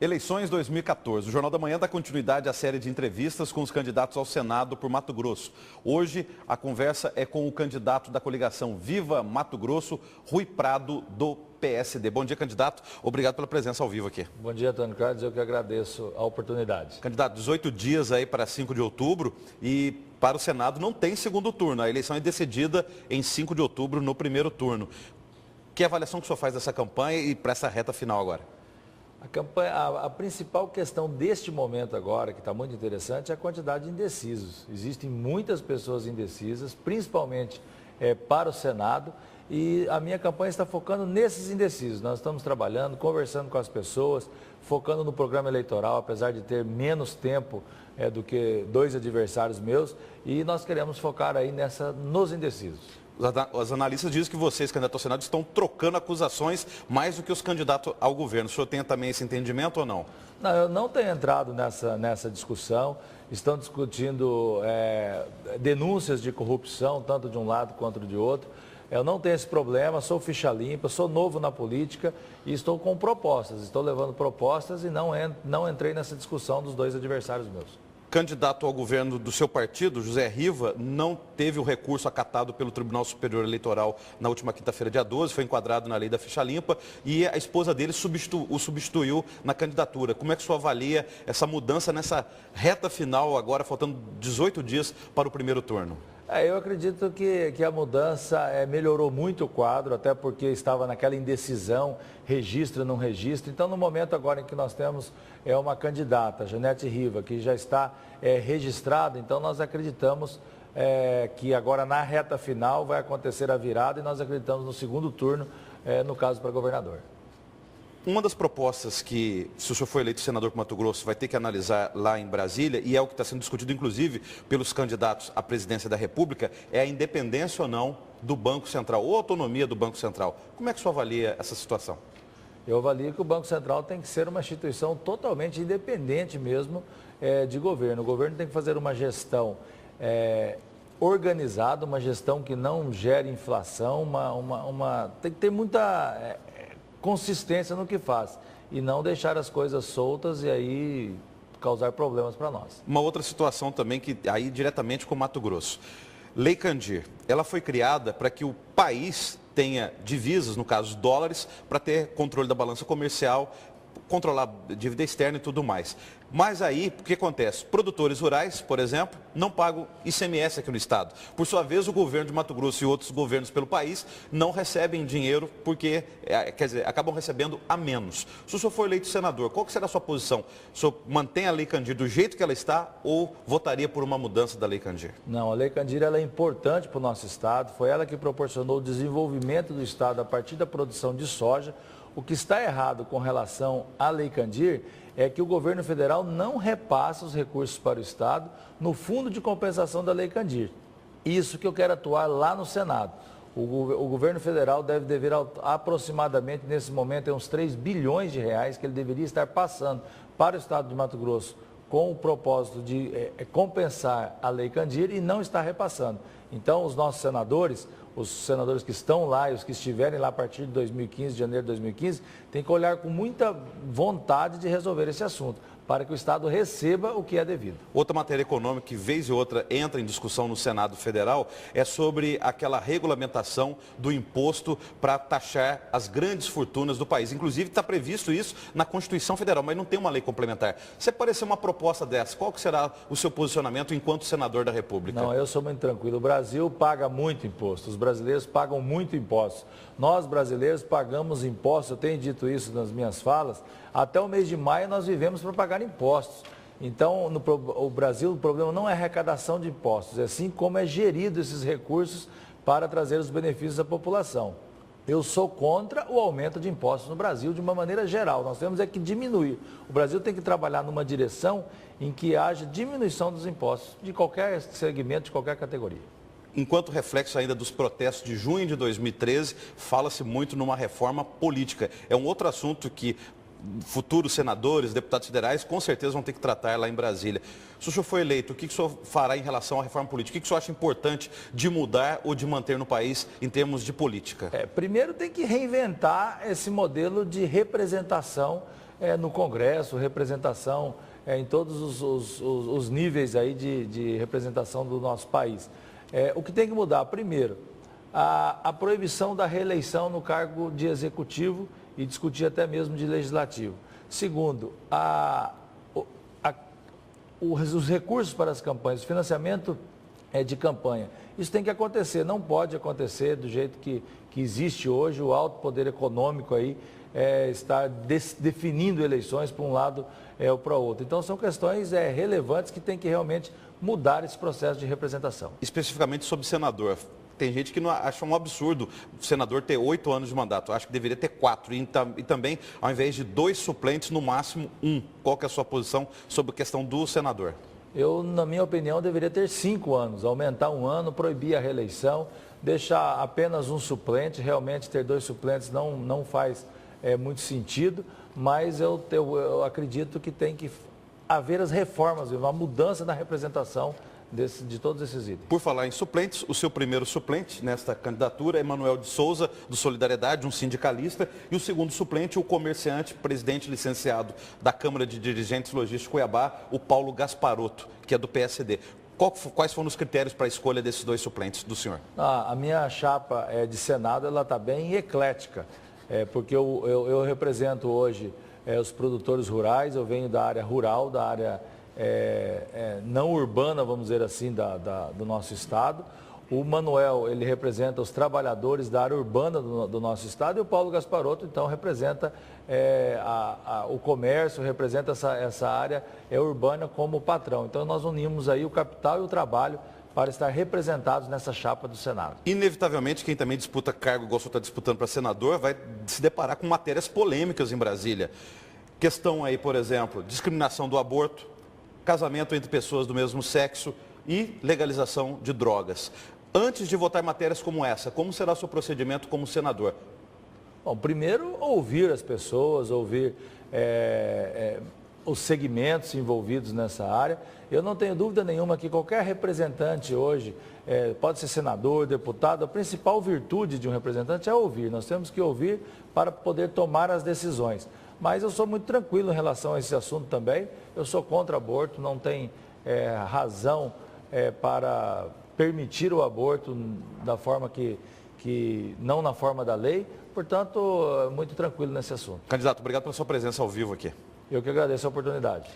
Eleições 2014. O Jornal da Manhã dá continuidade à série de entrevistas com os candidatos ao Senado por Mato Grosso. Hoje, a conversa é com o candidato da coligação Viva Mato Grosso, Rui Prado, do PSD. Bom dia, candidato. Obrigado pela presença ao vivo aqui. Bom dia, Antônio Carlos. Eu que agradeço a oportunidade. Candidato, 18 dias aí para 5 de outubro e para o Senado não tem segundo turno. A eleição é decidida em 5 de outubro, no primeiro turno. Que avaliação que o senhor faz dessa campanha e para essa reta final agora? A principal questão deste momento agora, que está muito interessante, é a quantidade de indecisos. Existem muitas pessoas indecisas, principalmente para o Senado, e a minha campanha está focando nesses indecisos. Nós estamos trabalhando, conversando com as pessoas, focando no programa eleitoral, apesar de ter menos tempo do que dois adversários meus, e nós queremos focar aí nos indecisos. Os analistas dizem que vocês, candidatos ao Senado, estão trocando acusações mais do que os candidatos ao governo. O senhor tem também esse entendimento ou não? Não, eu não tenho entrado nessa discussão. Estão discutindo denúncias de corrupção, tanto de um lado quanto de outro. Eu não tenho esse problema, sou ficha limpa, sou novo na política e estou com propostas. Estou levando propostas e não entrei nessa discussão dos dois adversários meus. Candidato ao governo do seu partido, José Riva, não teve o recurso acatado pelo Tribunal Superior Eleitoral na última quinta-feira, dia 12, foi enquadrado na lei da ficha limpa e a esposa dele o substituiu na candidatura. Como é que o senhor avalia essa mudança nessa reta final, agora faltando 18 dias para o primeiro turno? Eu acredito que a mudança melhorou muito o quadro, até porque estava naquela indecisão, registra, não registra. Então, no momento agora em que nós temos uma candidata, Janete Riva, que já está registrada, então nós acreditamos que agora na reta final vai acontecer a virada e nós acreditamos no segundo turno, no caso para governador. Uma das propostas que, se o senhor for eleito senador para Mato Grosso, vai ter que analisar lá em Brasília, e é o que está sendo discutido, inclusive, pelos candidatos à presidência da República, é a independência ou não do Banco Central, ou a autonomia do Banco Central. Como é que o senhor avalia essa situação? Eu avalio que o Banco Central tem que ser uma instituição totalmente independente mesmo de governo. O governo tem que fazer uma gestão organizada, uma gestão que não gere inflação, tem que ter muita consistência no que faz e não deixar as coisas soltas e aí causar problemas para nós. Uma outra situação também que aí diretamente com o Mato Grosso. Lei Candir, ela foi criada para que o país tenha divisas, no caso dólares, para ter controle da balança comercial, controlar dívida externa e tudo mais. Mas aí, o que acontece? Produtores rurais, por exemplo, não pagam ICMS aqui no estado. Por sua vez, o governo de Mato Grosso e outros governos pelo país não recebem dinheiro porque, acabam recebendo a menos. Se o senhor for eleito senador, qual que será a sua posição? O senhor mantém a Lei Candir do jeito que ela está ou votaria por uma mudança da Lei Candir? Não, a Lei Candir ela é importante para o nosso estado. Foi ela que proporcionou o desenvolvimento do estado a partir da produção de soja. O que está errado com relação à Lei Candir é que o governo federal não repassa os recursos para o Estado no fundo de compensação da Lei Candir. Isso que eu quero atuar lá no Senado. O governo federal deve dever aproximadamente, nesse momento, uns 3 bilhões de reais que ele deveria estar passando para o Estado de Mato Grosso com o propósito de compensar a Lei Candir e não está repassando. Então, os nossos senadores, os senadores que estão lá e os que estiverem lá a partir de 2015, de janeiro de 2015, têm que olhar com muita vontade de resolver esse assunto, para que o Estado receba o que é devido. Outra matéria econômica que, vez e outra, entra em discussão no Senado Federal é sobre aquela regulamentação do imposto para taxar as grandes fortunas do país. Inclusive, está previsto isso na Constituição Federal, mas não tem uma lei complementar. Se aparecer uma proposta dessa, qual que será o seu posicionamento enquanto senador da República? Não, eu sou muito tranquilo. O Brasil paga muito imposto, os brasileiros pagam muito impostos. Nós, brasileiros, pagamos impostos, eu tenho dito isso nas minhas falas, até o mês de maio nós vivemos para pagar impostos. Então, o Brasil, o problema não é a arrecadação de impostos, é sim como é gerido esses recursos para trazer os benefícios à população. Eu sou contra o aumento de impostos no Brasil de uma maneira geral. Nós temos que diminuir. O Brasil tem que trabalhar numa direção em que haja diminuição dos impostos de qualquer segmento, de qualquer categoria. Enquanto reflexo ainda dos protestos de junho de 2013, fala-se muito numa reforma política. É um outro assunto que futuros senadores, deputados federais, com certeza vão ter que tratar lá em Brasília. Se o senhor for eleito, o que o senhor fará em relação à reforma política? O que o senhor acha importante de mudar ou de manter no país em termos de política? Primeiro tem que reinventar esse modelo de representação no Congresso, representação em todos os níveis aí de representação do nosso país. O que tem que mudar, primeiro, a proibição da reeleição no cargo de executivo e discutir até mesmo de legislativo. Segundo, os recursos para as campanhas, o financiamento de campanha. Isso tem que acontecer, não pode acontecer do jeito que existe hoje, o alto poder econômico aí está definindo eleições para um lado ou para o outro. Então são questões relevantes que tem que realmente mudar esse processo de representação. Especificamente sobre senador. Tem gente que não acha um absurdo o senador ter 8 anos de mandato. Acho que deveria ter 4. E também, ao invés de 2 suplentes, no máximo 1. Qual que é a sua posição sobre a questão do senador? Eu, na minha opinião, deveria ter 5 anos. Aumentar 1 ano, proibir a reeleição, deixar apenas um suplente. Realmente ter 2 suplentes não faz muito sentido. Mas eu acredito que tem que haver as reformas, uma mudança na representação de todos esses itens. Por falar em suplentes, o seu primeiro suplente nesta candidatura é Manuel de Souza, do Solidariedade, um sindicalista, e o segundo suplente, o comerciante, presidente licenciado da Câmara de Dirigentes Logísticos Cuiabá, o Paulo Gasparotto, que é do PSD. Quais foram os critérios para a escolha desses 2 suplentes do senhor? A minha chapa de Senado ela está bem eclética, porque eu represento hoje os produtores rurais, eu venho da área rural, da área não urbana, vamos dizer assim, do nosso estado. O Manuel, ele representa os trabalhadores da área urbana do nosso estado e o Paulo Gasparotto, então, representa o comércio, representa essa área urbana como patrão. Então, nós unimos aí o capital e o trabalho para estar representados nessa chapa do Senado. Inevitavelmente, quem também disputa cargo, igual o senhor está disputando para senador, vai se deparar com matérias polêmicas em Brasília. Questão aí, por exemplo, discriminação do aborto, casamento entre pessoas do mesmo sexo e legalização de drogas. Antes de votar em matérias como essa, como será o seu procedimento como senador? Bom, primeiro, ouvir as pessoas, ouvir os segmentos envolvidos nessa área. Eu não tenho dúvida nenhuma que qualquer representante hoje, pode ser senador, deputado, a principal virtude de um representante é ouvir. Nós temos que ouvir para poder tomar as decisões. Mas eu sou muito tranquilo em relação a esse assunto também. Eu sou contra aborto, não tem razão para permitir o aborto da forma que não na forma da lei. Portanto, muito tranquilo nesse assunto. Candidato, obrigado pela sua presença ao vivo aqui. Eu que agradeço a oportunidade.